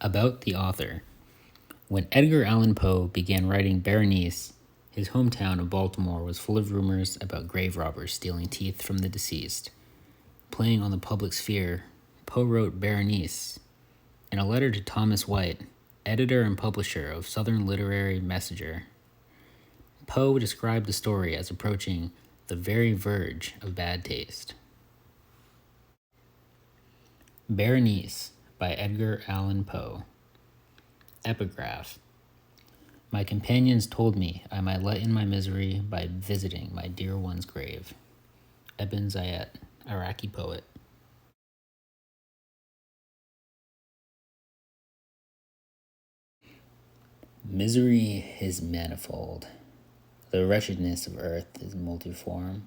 About the author. When Edgar Allan Poe began writing Berenice, his hometown of Baltimore was full of rumors about grave robbers stealing teeth from the deceased. Playing on the public sphere, Poe wrote Berenice. In a letter to Thomas White, editor and publisher of Southern Literary Messenger, Poe described the story as approaching the very verge of bad taste. Berenice by Edgar Allan Poe. Epigraph. My companions told me I might lighten my misery by visiting my dear one's grave. Ebn Zayat, Iraqi poet. Misery is manifold. The wretchedness of earth is multiform.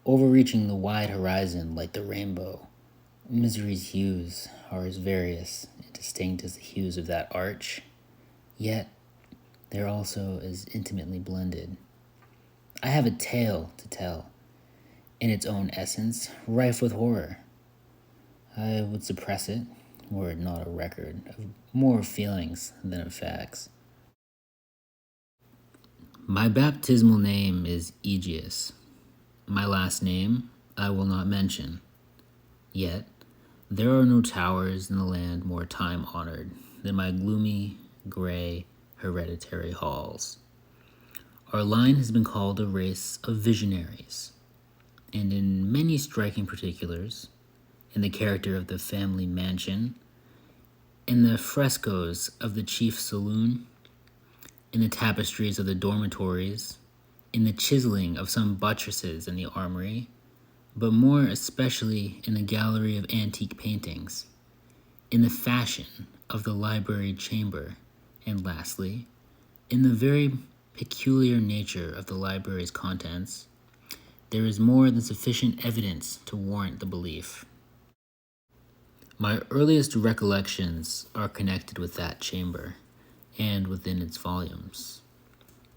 Overreaching the wide horizon like the rainbow, misery's hues are as various and distinct as the hues of that arch, yet they're also as intimately blended. I have a tale to tell, in its own essence, rife with horror. I would suppress it, were it not a record of more feelings than of facts. My baptismal name is Aegeus. My last name I will not mention. Yet, there are no towers in the land more time-honored than my gloomy, gray, hereditary halls. Our line has been called a race of visionaries, and in many striking particulars, in the character of the family mansion, in the frescoes of the chief saloon, in the tapestries of the dormitories, in the chiseling of some buttresses in the armory, but more especially in the gallery of antique paintings, in the fashion of the library chamber, and lastly, in the very peculiar nature of the library's contents, there is more than sufficient evidence to warrant the belief. My earliest recollections are connected with that chamber, and within its volumes.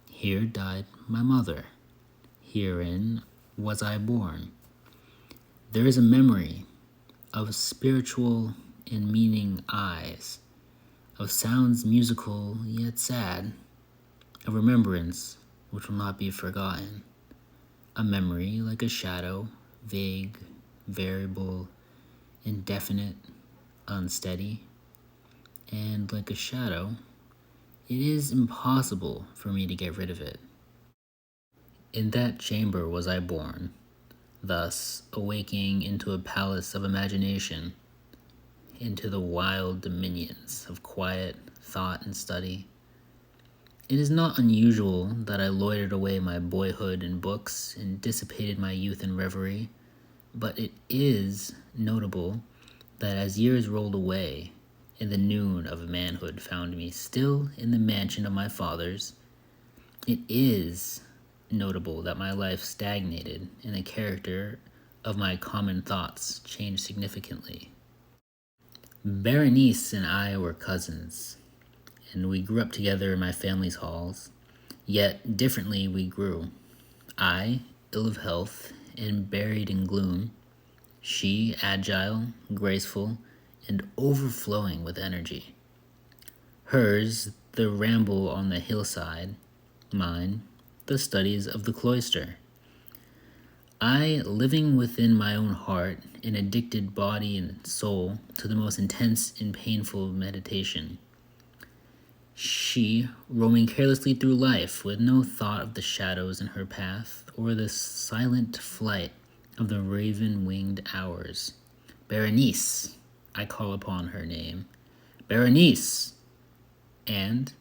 Here died my mother. Herein was I born. There is a memory of spiritual and meaning eyes, of sounds musical yet sad, a remembrance which will not be forgotten, a memory like a shadow, vague, variable, indefinite, unsteady, and like a shadow, it is impossible for me to get rid of it. In that chamber was I born, thus awaking into a palace of imagination, into the wild dominions of quiet thought and study. It is not unusual that I loitered away my boyhood in books and dissipated my youth in reverie, but it is notable that as years rolled away, and the noon of manhood found me still in the mansion of my fathers, it is notable that my life stagnated and the character of my common thoughts changed significantly. Berenice and I were cousins, and we grew up together in my family's halls, yet differently we grew. I, ill of health and buried in gloom, she agile, graceful, and overflowing with energy. Hers, the ramble on the hillside, mine, the studies of the cloister. I, living within my own heart, an addicted body and soul to the most intense and painful meditation. She, roaming carelessly through life with no thought of the shadows in her path or the silent flight of the raven-winged hours. Berenice, I call upon her name. Berenice! And,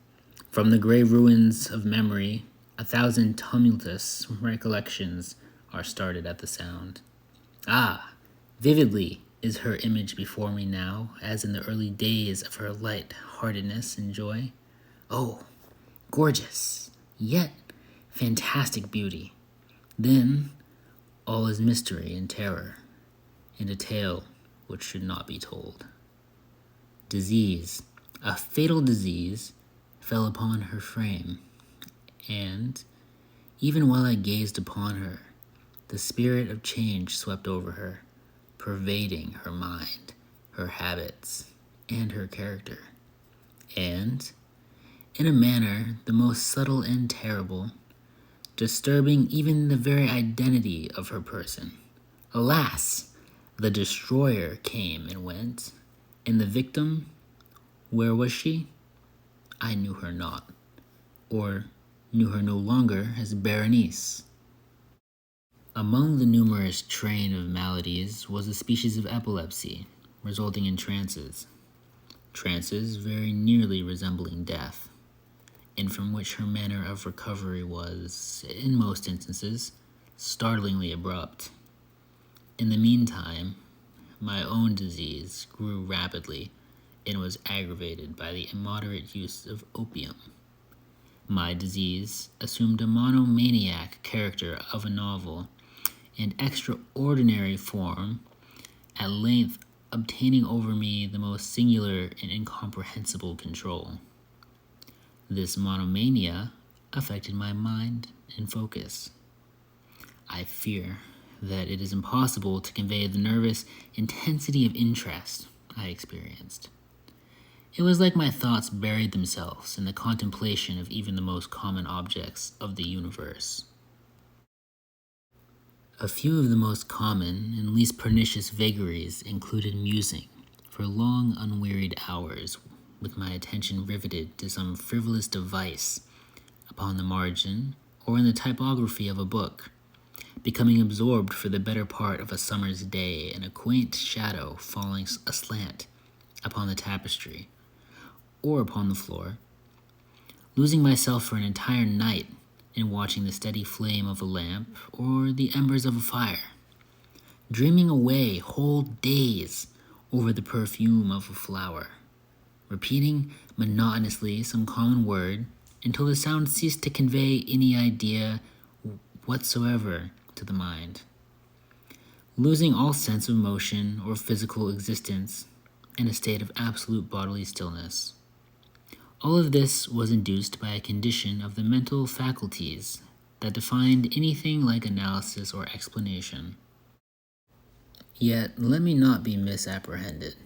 from the gray ruins of memory, 1,000 tumultuous recollections are started at the sound. Ah, vividly is her image before me now, as in the early days of her light-heartedness and joy. Oh, gorgeous, yet fantastic beauty. Then, all is mystery and terror, and a tale which should not be told. Disease, a fatal disease, fell upon her frame, and, even while I gazed upon her, the spirit of change swept over her, pervading her mind, her habits, and her character, and, in a manner the most subtle and terrible, disturbing even the very identity of her person. Alas, the destroyer came and went, and the victim, where was she? I knew her not, or knew her no longer as Berenice. Among the numerous train of maladies was a species of epilepsy, resulting in trances very nearly resembling death, and from which her manner of recovery was, in most instances, startlingly abrupt. In the meantime, my own disease grew rapidly and was aggravated by the immoderate use of opium. My disease assumed a monomaniac character of a novel and extraordinary form, at length obtaining over me the most singular and incomprehensible control. This monomania affected my mind and focus. I fear that it is impossible to convey the nervous intensity of interest I experienced. It was like my thoughts buried themselves in the contemplation of even the most common objects of the universe. A few of the most common and least pernicious vagaries included musing for long, unwearied hours with my attention riveted to some frivolous device upon the margin or in the typography of a book, becoming absorbed for the better part of a summer's day in a quaint shadow falling aslant upon the tapestry or upon the floor, losing myself for an entire night in watching the steady flame of a lamp or the embers of a fire, dreaming away whole days over the perfume of a flower, repeating monotonously some common word until the sound ceased to convey any idea whatsoever to the mind, losing all sense of motion or physical existence in a state of absolute bodily stillness. All of this was induced by a condition of the mental faculties that defined anything like analysis or explanation. Yet, let me not be misapprehended.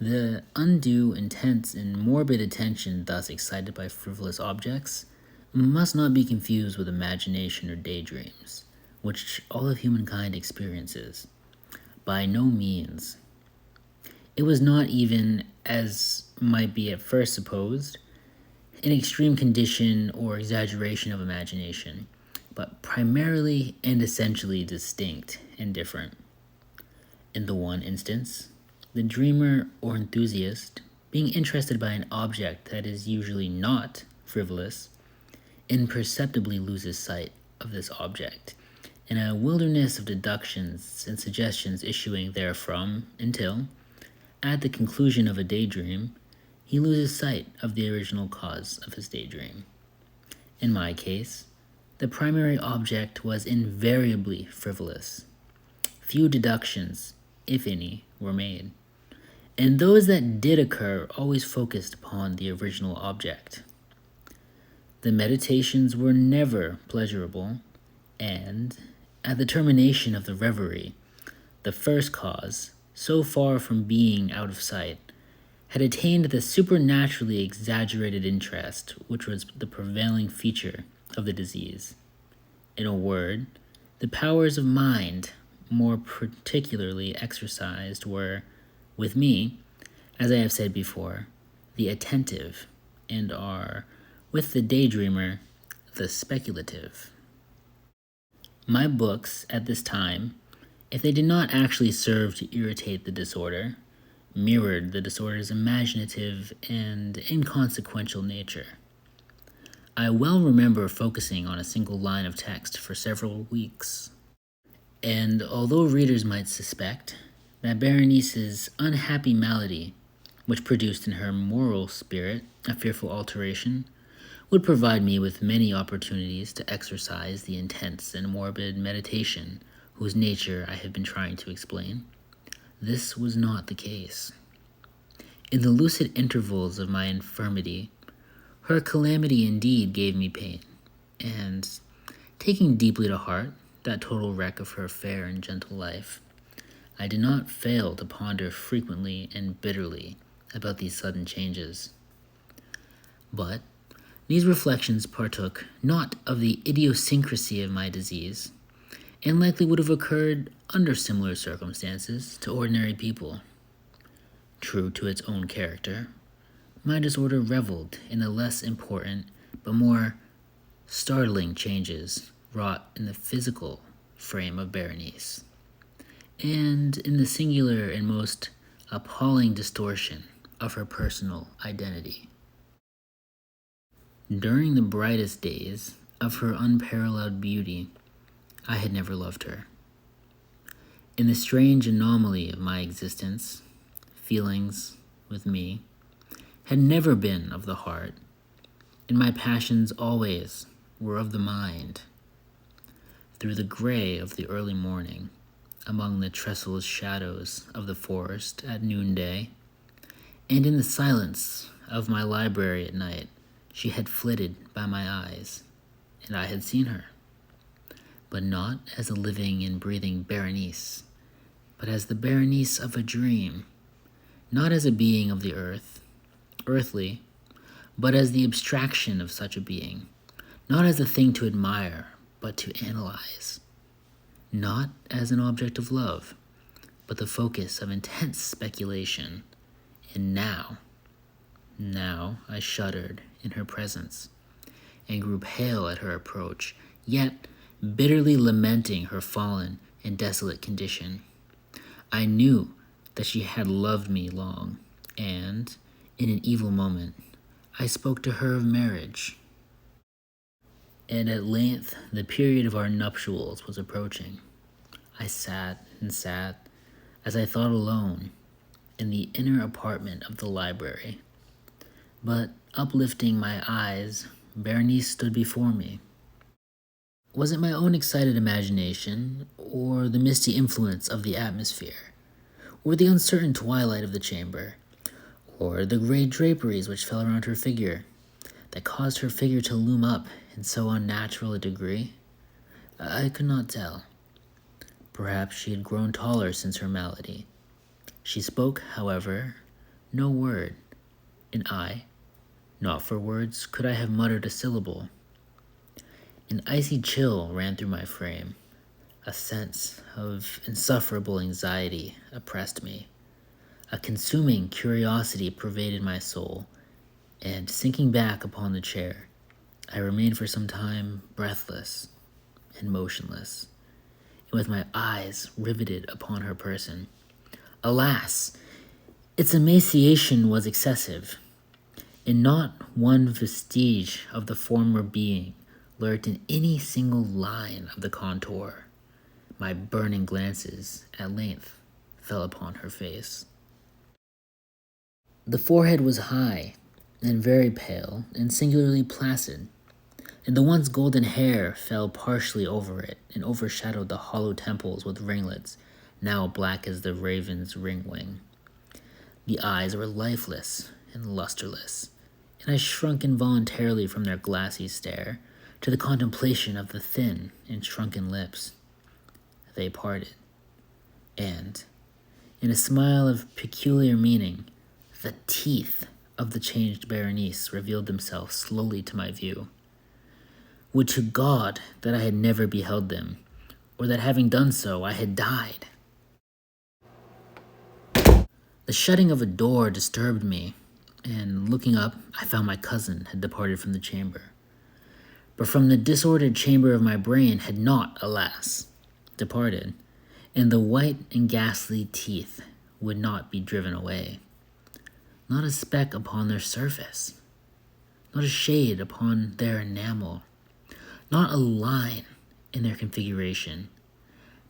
The undue, intense, and morbid attention thus excited by frivolous objects must not be confused with imagination or daydreams, which all of humankind experiences. By no means. It was not even, as might be at first supposed, an extreme condition or exaggeration of imagination, but primarily and essentially distinct and different. In the one instance, the dreamer or enthusiast, being interested by an object that is usually not frivolous, imperceptibly loses sight of this object in a wilderness of deductions and suggestions issuing therefrom until, at the conclusion of a daydream, he loses sight of the original cause of his daydream. In my case, the primary object was invariably frivolous. Few deductions, if any, were made, and those that did occur always focused upon the original object. The meditations were never pleasurable, and, at the termination of the reverie, the first cause, so far from being out of sight, had attained the supernaturally exaggerated interest which was the prevailing feature of the disease. In a word, the powers of mind more particularly exercised were, with me, as I have said before, the attentive, and are, with the daydreamer, the speculative. My books, at this time, if they did not actually serve to irritate the disorder, mirrored the disorder's imaginative and inconsequential nature. I well remember focusing on a single line of text for several weeks, and although readers might suspect that Berenice's unhappy malady, which produced in her moral spirit a fearful alteration, would provide me with many opportunities to exercise the intense and morbid meditation whose nature I have been trying to explain, this was not the case. In the lucid intervals of my infirmity, her calamity indeed gave me pain, and, taking deeply to heart that total wreck of her fair and gentle life, I did not fail to ponder frequently and bitterly about these sudden changes. But these reflections partook not of the idiosyncrasy of my disease, and likely would have occurred under similar circumstances to ordinary people. True to its own character, my disorder reveled in the less important but more startling changes wrought in the physical frame of Berenice, and in the singular and most appalling distortion of her personal identity. During the brightest days of her unparalleled beauty, I had never loved her. In the strange anomaly of my existence, feelings, with me, had never been of the heart, and my passions always were of the mind. Through the gray of the early morning, among the trestled shadows of the forest at noonday, and in the silence of my library at night, she had flitted by my eyes, and I had seen her, but not as a living and breathing Berenice, but as the Berenice of a dream, not as a being of the earth, earthly, but as the abstraction of such a being, not as a thing to admire, but to analyze, not as an object of love, but the focus of intense speculation. And now I shuddered in her presence, and grew pale at her approach, yet bitterly lamenting her fallen and desolate condition. I knew that she had loved me long, and, in an evil moment, I spoke to her of marriage. And at length the period of our nuptials was approaching. I sat and sat, as I thought alone, in the inner apartment of the library. But, uplifting my eyes, Berenice stood before me. Was it my own excited imagination, or the misty influence of the atmosphere, or the uncertain twilight of the chamber, or the gray draperies which fell around her figure, that caused her figure to loom up in so unnatural a degree? I could not tell. Perhaps she had grown taller since her malady. She spoke, however, no word, and I, not for words, could I have muttered a syllable. An icy chill ran through my frame. A sense of insufferable anxiety oppressed me. A consuming curiosity pervaded my soul, and sinking back upon the chair, I remained for some time breathless and motionless, and with my eyes riveted upon her person. Alas! Its emaciation was excessive, and not one vestige of the former being lurked in any single line of the contour. My burning glances, at length, fell upon her face. The forehead was high, and very pale, and singularly placid, and the once golden hair fell partially over it, and overshadowed the hollow temples with ringlets, now black as the raven's ring-wing. The eyes were lifeless and lusterless, and I shrunk involuntarily from their glassy stare to the contemplation of the thin and shrunken lips. They parted, and, in a smile of peculiar meaning, the teeth of the changed Berenice revealed themselves slowly to my view. Would to God that I had never beheld them, or that having done so, I had died. The shutting of a door disturbed me, and looking up, I found my cousin had departed from the chamber. But from the disordered chamber of my brain had not, alas, departed, and the white and ghastly teeth would not be driven away. Not a speck upon their surface, not a shade upon their enamel, not a line in their configuration,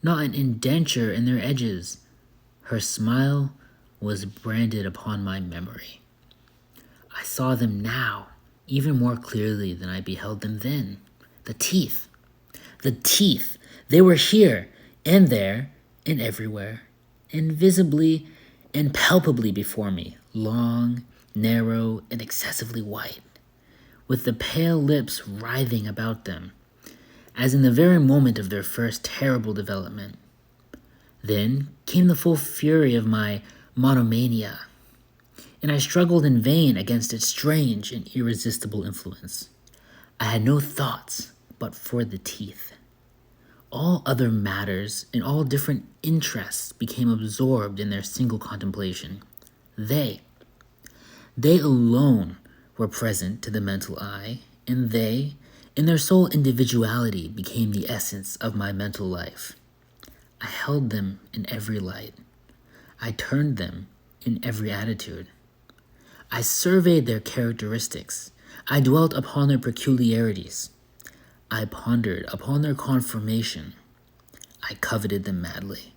not an indenture in their edges. Her smile was branded upon my memory. I saw them now even more clearly than I beheld them then. The teeth, they were here and there and everywhere, invisibly and palpably before me, long, narrow, and excessively white, with the pale lips writhing about them, as in the very moment of their first terrible development. Then came the full fury of my monomania, and I struggled in vain against its strange and irresistible influence. I had no thoughts but for the teeth. All other matters and all different interests became absorbed in their single contemplation. They alone were present to the mental eye, and they, in their sole individuality, became the essence of my mental life. I held them in every light. I turned them in every attitude. I surveyed their characteristics. I dwelt upon their peculiarities. I pondered upon their conformation. I coveted them madly.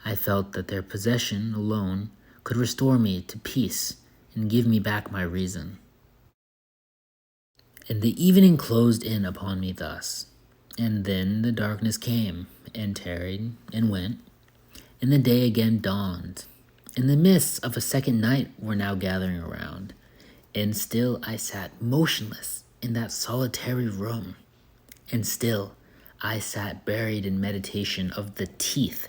I felt that their possession alone could restore me to peace and give me back my reason. And the evening closed in upon me thus, and then the darkness came, and tarried, and went, and the day again dawned, and the mists of a second night were now gathering around, and still I sat motionless in that solitary room, and still I sat buried in meditation of the teeth.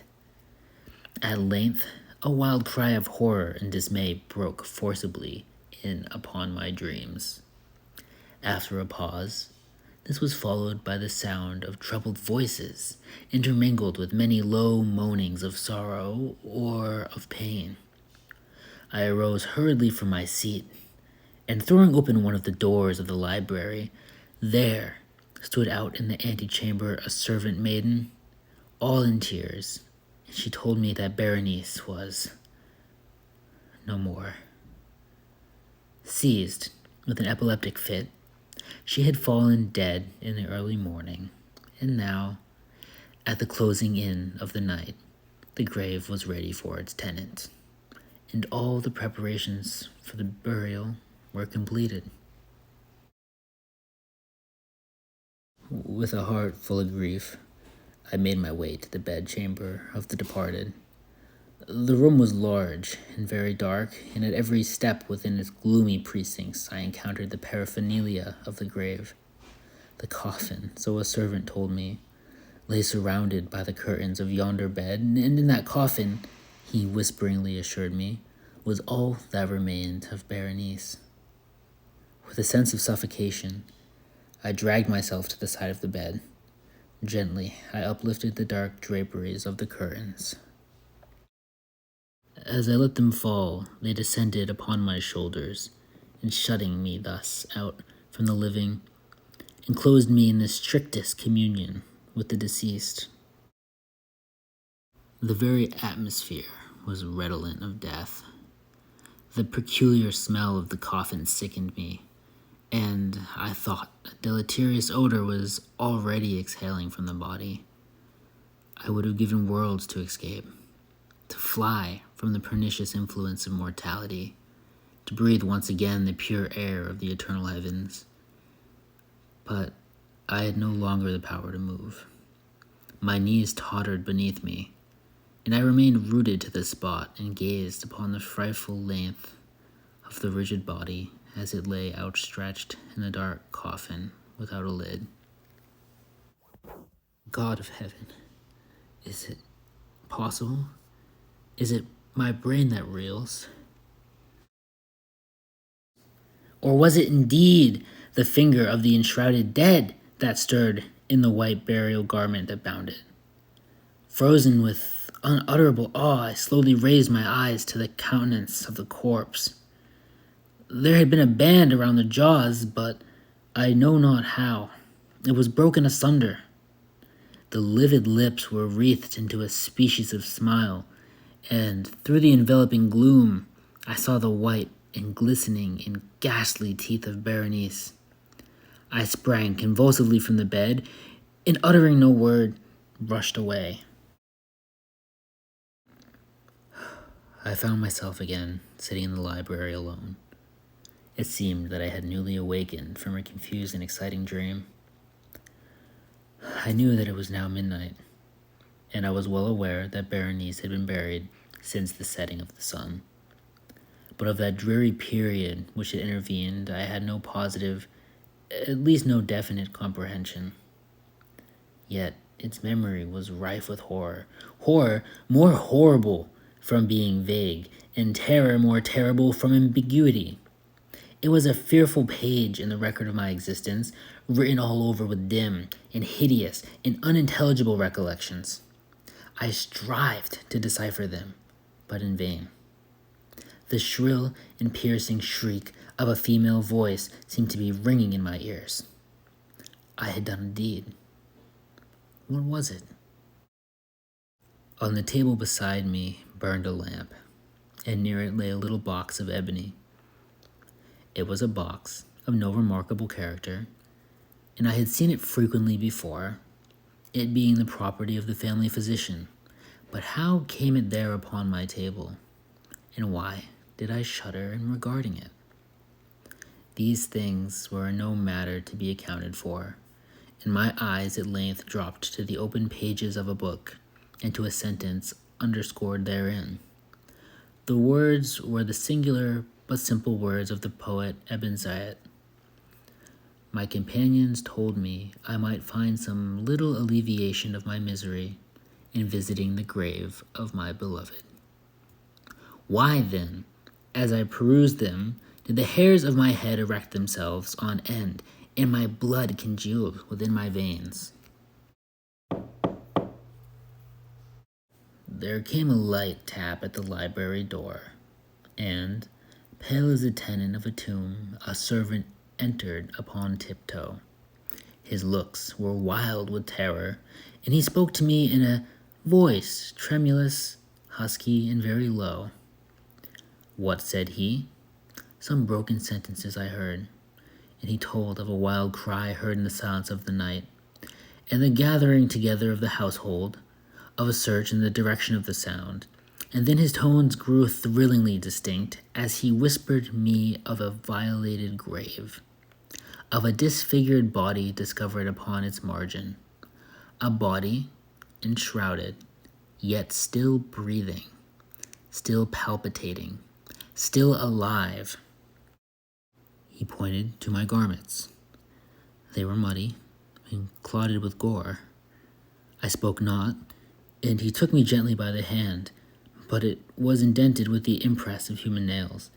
At length, a wild cry of horror and dismay broke forcibly in upon my dreams. After a pause, this was followed by the sound of troubled voices, intermingled with many low moanings of sorrow or of pain. I arose hurriedly from my seat, and throwing open one of the doors of the library, there stood out in the antechamber a servant maiden, all in tears, and she told me that Berenice was no more. Seized with an epileptic fit, she had fallen dead in the early morning, and now, at the closing in of the night, the grave was ready for its tenant, and all the preparations for the burial were completed. With a heart full of grief, I made my way to the bedchamber of the departed. The room was large and very dark, and at every step within its gloomy precincts I encountered the paraphernalia of the grave. The coffin, so a servant told me, lay surrounded by the curtains of yonder bed, and in that coffin, he whisperingly assured me, was all that remained of Berenice. With a sense of suffocation, I dragged myself to the side of the bed. Gently, I uplifted the dark draperies of the curtains. As I let them fall, they descended upon my shoulders, and shutting me thus out from the living, enclosed me in the strictest communion with the deceased. The very atmosphere was redolent of death. The peculiar smell of the coffin sickened me, and I thought a deleterious odor was already exhaling from the body. I would have given worlds to escape, to fly from the pernicious influence of mortality, to breathe once again the pure air of the eternal heavens. But I had no longer the power to move. My knees tottered beneath me, and I remained rooted to the spot and gazed upon the frightful length of the rigid body as it lay outstretched in the dark coffin without a lid. God of heaven, is it possible? Is it my brain that reels? Or was it indeed the finger of the enshrouded dead that stirred in the white burial garment that bound it? Frozen with unutterable awe, I slowly raised my eyes to the countenance of the corpse. There had been a band around the jaws, but I know not how. It was broken asunder. The livid lips were wreathed into a species of smile, and through the enveloping gloom, I saw the white and glistening and ghastly teeth of Berenice. I sprang convulsively from the bed, and uttering no word, rushed away. I found myself again sitting in the library alone. It seemed that I had newly awakened from a confused and exciting dream. I knew that it was now midnight, and I was well aware that Berenice had been buried since the setting of the sun. But of that dreary period which had intervened, I had no positive, at least no definite comprehension. Yet its memory was rife with horror more horrible from being vague and terror more terrible from ambiguity. It was a fearful page in the record of my existence, written all over with dim and hideous and unintelligible recollections. I strived to decipher them, but in vain. The shrill and piercing shriek of a female voice seemed to be ringing in my ears. I had done a deed. What was it? On the table beside me burned a lamp, and near it lay a little box of ebony. It was a box of no remarkable character, and I had seen it frequently before, it being the property of the family physician. But how came it there upon my table, and why did I shudder in regarding it? These things were no matter to be accounted for, and my eyes at length dropped to the open pages of a book, and to a sentence underscored therein. The words were the singular but simple words of the poet Ibn Zayat. My companions told me I might find some little alleviation of my misery in visiting the grave of my beloved. Why, then, as I perused them, did the hairs of my head erect themselves on end, and my blood congealed within my veins? There came a light tap at the library door, and, pale as a tenant of a tomb, a servant entered upon tiptoe. His looks were wild with terror, and he spoke to me in a voice tremulous, husky, and very low. What said he? Some broken sentences I heard, and he told of a wild cry heard in the silence of the night, and the gathering together of the household, of a search in the direction of the sound, and then his tones grew thrillingly distinct as he whispered me of a violated grave, of a disfigured body discovered upon its margin, a body enshrouded, yet still breathing, still palpitating, still alive. He pointed to my garments. They were muddy and clotted with gore. I spoke not, and he took me gently by the hand, but it was indented with the impress of human nails.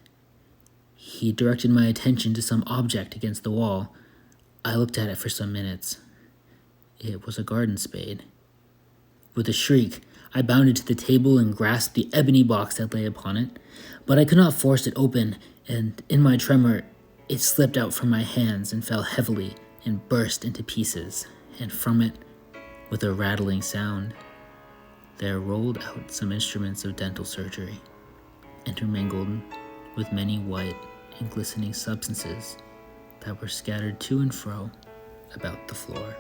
He directed my attention to some object against the wall. I looked at it for some minutes. It was a garden spade. With a shriek, I bounded to the table and grasped the ebony box that lay upon it, but I could not force it open, and in my tremor, it slipped out from my hands and fell heavily and burst into pieces, and from it, with a rattling sound, there rolled out some instruments of dental surgery, intermingled with many white and glistening substances that were scattered to and fro about the floor.